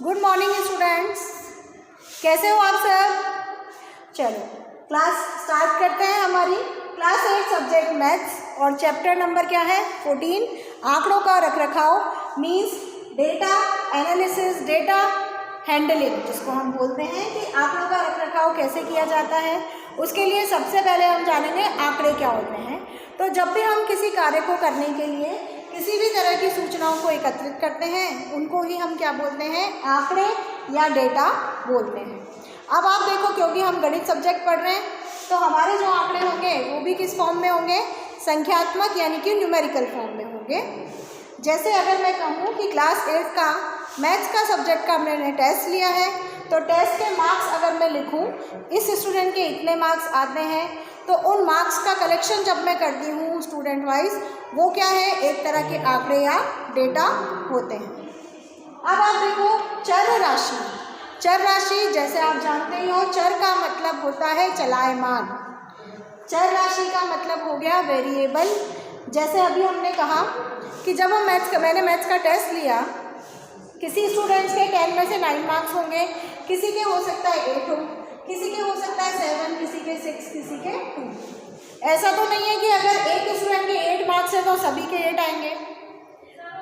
Good morning students, कैसे हो आप सब। चलो क्लास स्टार्ट करते हैं। हमारी क्लास 8 सब्जेक्ट मैथ्स और चैप्टर नंबर क्या है 14, आंकड़ों का रखरखाव means data analysis, data handling, जिसको हम बोलते हैं कि आंकड़ों का रखरखाव कैसे किया जाता है। उसके लिए सबसे पहले हम जानेंगे आंकड़े क्या होते हैं। तो जब भी हम किसी कार्य को करने के लिए किसी भी तरह की सूचनाओं को एकत्रित करते हैं, उनको ही हम क्या बोलते हैं, आंकड़े या डेटा बोलते हैं। अब आप देखो, क्योंकि हम गणित सब्जेक्ट पढ़ रहे हैं, तो हमारे जो आंकड़े होंगे वो भी किस फॉर्म में होंगे, संख्यात्मक यानी कि न्यूमेरिकल फॉर्म में होंगे। जैसे अगर मैं कहूँ कि क्लास 8 का मैथ्स का सब्जेक्ट का मैंने टेस्ट लिया है, तो टेस्ट के मार्क्स अगर मैं लिखूँ, इस स्टूडेंट के इतने मार्क्स आते हैं, तो उन मार्क्स का कलेक्शन जब मैं करती हूँ स्टूडेंट वाइज, वो क्या है, एक तरह के आंकड़े या डेटा होते हैं। अब आप देखो चर राशि। चर राशि जैसे आप जानते ही हो, चर का मतलब होता है चलायमान। चर राशि का मतलब हो गया वेरिएबल। जैसे अभी हमने कहा कि जब हम मैंने मैथ्स का टेस्ट लिया, किसी स्टूडेंट्स के 10 में से 9 मार्क्स होंगे, किसी के हो सकता है 8 हो, किसी के हो सकता है 7, किसी के 6, किसी के 2। ऐसा तो नहीं है कि अगर एक स्टूडेंट के 8 मार्क्स है तो सभी के 8 आएंगे।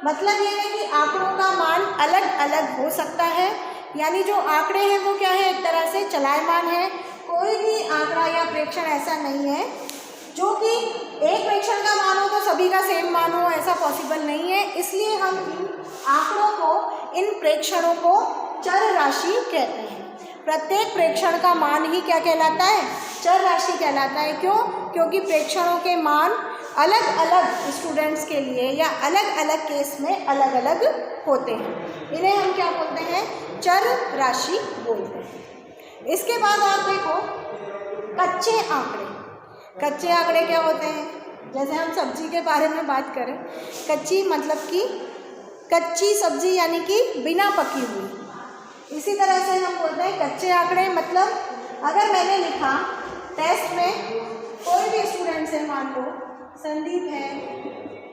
मतलब ये है कि आंकड़ों का मान अलग अलग हो सकता है, यानी जो आंकड़े हैं वो क्या है, एक तरह से चलायमान है। कोई भी आंकड़ा या प्रेक्षण ऐसा नहीं है जो कि एक प्रेक्षण का मान हो तो सभी का सेम मान हो, ऐसा पॉसिबल नहीं है। इसलिए हम इन आंकड़ों को, इन प्रेक्षणों को चर राशि कहते हैं। प्रत्येक प्रेक्षण का मान ही क्या कहलाता है, चर राशि कहलाता है। क्यों? क्योंकि प्रेक्षणों के मान अलग अलग स्टूडेंट्स के लिए या अलग अलग केस में अलग अलग होते हैं। इन्हें हम क्या बोलते हैं, चर राशि बोलते हैं। इसके बाद आप देखो कच्चे आंकड़े। कच्चे आंकड़े क्या होते हैं, जैसे हम सब्जी के बारे में बात करें, कच्ची मतलब कि कच्ची सब्जी यानी कि बिना पकी हुई। इसी तरह से हम बोलते हैं कच्चे आंकड़े, मतलब अगर मैंने लिखा टेस्ट में, कोई भी स्टूडेंट से, मान लो संदीप है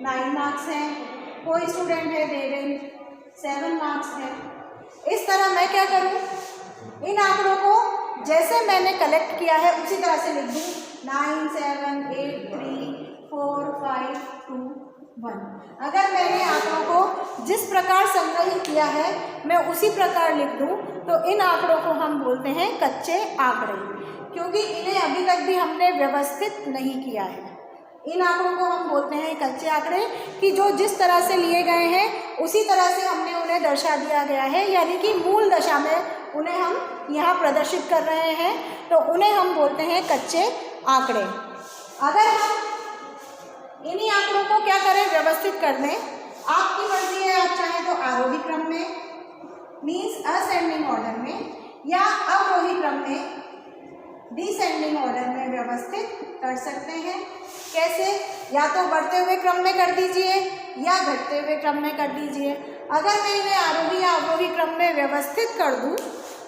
9 मार्क्स हैं, कोई स्टूडेंट है देवेंद्र 7 मार्क्स है, इस तरह मैं क्या करूं, इन आंकड़ों को जैसे मैंने कलेक्ट किया है उसी तरह से लिख दूं, 9, 7, 8, 3, 4, 5, 2, 1। अगर मैंने आंकड़ों को जिस प्रकार संग्रहित किया है मैं उसी प्रकार लिख दूं, तो इन आंकड़ों को हम बोलते हैं कच्चे आंकड़े, क्योंकि इन्हें अभी तक भी हमने व्यवस्थित नहीं किया है। इन आंकड़ों को हम बोलते हैं कच्चे आंकड़े कि जो जिस तरह से लिए गए हैं उसी तरह से हमने उन्हें दर्शा दिया गया है, यानी कि मूल दशा में उन्हें हम यहाँ प्रदर्शित कर रहे हैं, तो उन्हें हम बोलते हैं कच्चे आंकड़े। अगर हम इन्हीं आंकड़ों को क्या करें, व्यवस्थित कर दें, आपकी मर्जी है, आप चाहें तो आरोही क्रम में मीन्स असेंडिंग ऑर्डर में, या अवरोही क्रम में डिसेंडिंग ऑर्डर में व्यवस्थित कर सकते हैं। कैसे? या तो बढ़ते हुए क्रम में कर दीजिए या घटते हुए क्रम में कर दीजिए। अगर मैं इन्हें आरोही या अवरोही क्रम में व्यवस्थित कर दूं,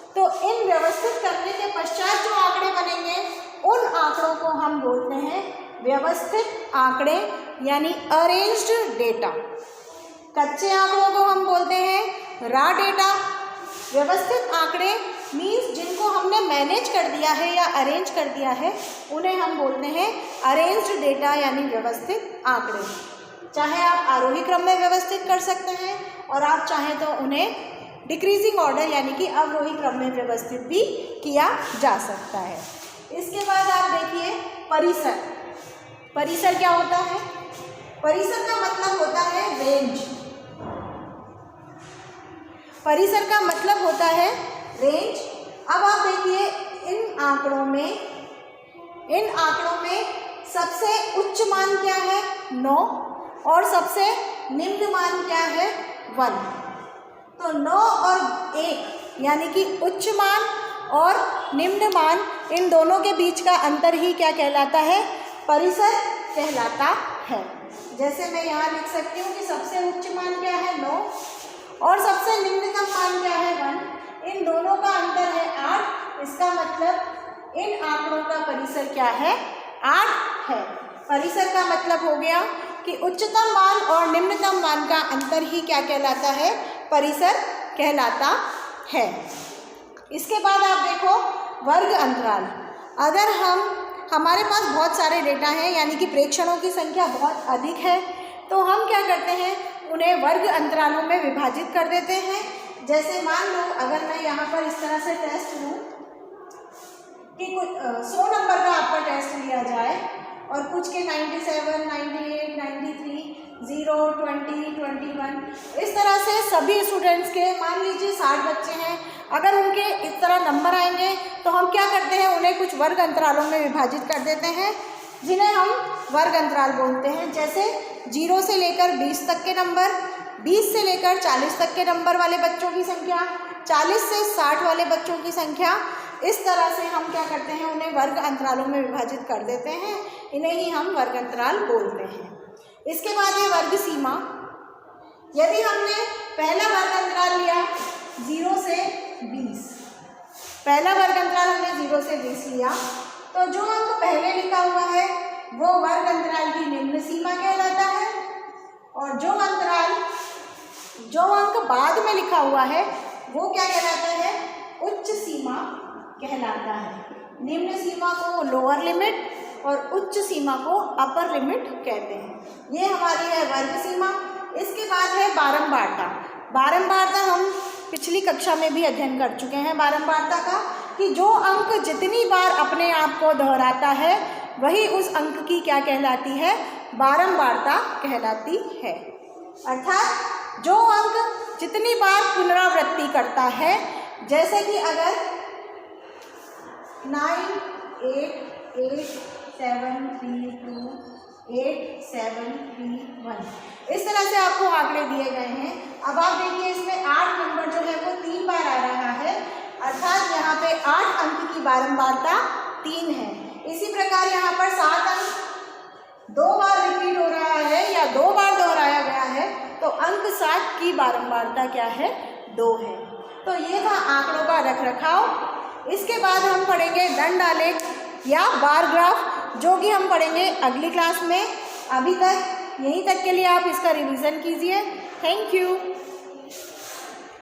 तो इन व्यवस्थित करने के पश्चात जो आंकड़े बनेंगे उन आंकड़ों को हम बोलते हैं व्यवस्थित आंकड़े, यानी अरेंज्ड डेटा। कच्चे आंकड़ों को हम बोलते हैं रॉ डेटा। व्यवस्थित आंकड़े मीन्स जिनको हमने मैनेज कर दिया है या अरेंज कर दिया है, उन्हें हम बोलते हैं अरेंज्ड डेटा, यानी व्यवस्थित आंकड़े। चाहे आप आरोही क्रम में व्यवस्थित कर सकते हैं और आप चाहें तो उन्हें डिक्रीजिंग ऑर्डर यानी कि अवरोही क्रम में व्यवस्थित भी किया जा सकता है। इसके बाद आप देखिए परिसर। परिसर क्या होता है? परिसर का मतलब होता है रेंज। परिसर का मतलब होता है रेंज। अब आप देखिए इन आंकड़ों में सबसे उच्च मान क्या है, 9, और सबसे निम्न मान क्या है, 1। तो 9 और 1 यानी कि उच्च मान और निम्न मान, इन दोनों के बीच का अंतर ही क्या कहलाता है, परिसर कहलाता है। जैसे मैं यहाँ लिख सकती हूँ कि सबसे उच्च मान क्या है, 9, और सबसे निम्नतम मान क्या है, 1। इन दोनों का अंतर है 8। इसका मतलब इन आंकड़ों का परिसर क्या है, 8 है। परिसर का मतलब हो गया कि उच्चतम मान और निम्नतम मान का अंतर ही क्या कहलाता है, परिसर कहलाता है। इसके बाद आप देखो वर्ग अंतराल। अगर हमारे पास बहुत सारे डेटा हैं, यानी कि प्रेक्षणों की संख्या बहुत अधिक है, तो हम क्या करते हैं, उन्हें वर्ग अंतरालों में विभाजित कर देते हैं। जैसे मान लो अगर मैं यहाँ पर इस तरह से टेस्ट लूँ कि कुछ 100 नंबर का आपका टेस्ट लिया जाए और कुछ के 97, 98, 93, 0, 20, 21, इस तरह से सभी स्टूडेंट्स के मान लीजिए 60 बच्चे हैं। अगर उनके इस तरह नंबर आएंगे तो हम क्या करते हैं, उन्हें कुछ वर्ग अंतरालों में विभाजित कर देते हैं, जिन्हें हम वर्ग अंतराल बोलते हैं। जैसे 0 से लेकर 20 तक के नंबर, 20 से लेकर 40 तक के नंबर वाले बच्चों की संख्या, 40 से 60 वाले बच्चों की संख्या, इस तरह से हम क्या करते हैं, उन्हें वर्ग अंतरालों में विभाजित कर देते हैं। इन्हें ही हम वर्ग अंतराल बोलते हैं। इसके बाद है वर्ग सीमा। यदि हमने पहला वर्ग अंतराल लिया 0 से 20, पहला वर्ग अंतराल हमने 0 से 20 लिया, तो जो अंक पहले लिखा हुआ है वो वर्ग अंतराल की निम्न सीमा कहलाता है, और जो अंक बाद में लिखा हुआ है वो क्या कहलाता है, उच्च सीमा कहलाता है। निम्न सीमा को लोअर लिमिट और उच्च सीमा को अपर लिमिट कहते हैं। ये हमारी है वर्ग सीमा। इसके बाद है बारंबारता। बारंबारता हम पिछली कक्षा में भी अध्ययन कर चुके हैं बारंबारता का, कि जो अंक जितनी बार अपने आप को दोहराता है वही उस अंक की क्या कहलाती है, बारंबारता कहलाती है। अर्थात जो अंक जितनी बार पुनरावृत्ति करता है, जैसे कि अगर 9, 8, 8, 7, 3, 2, 8, 7, 3, 1, इस तरह से आपको आंकड़े दिए गए हैं। अब आप देखिए इसमें 8 नंबर जो है वो 3 बार आ रहा है, अर्थात यहाँ पे 8 अंक की बारंबारता 3 है। इसी प्रकार यहाँ पर 7 अंक 2 बार रिपीट हो रहा है या 2 बार दोहराया गया है, तो अंक 7 की बारंबारता क्या है, 2 है। तो ये था आंकड़ों का रखरखाव। इसके बाद हम पढ़ेंगे दंड आलेख या बार ग्राफ, जो कि हम पढ़ेंगे अगली क्लास में। अभी तक यहीं तक के लिए आप इसका रिवीजन कीजिए। Thank you.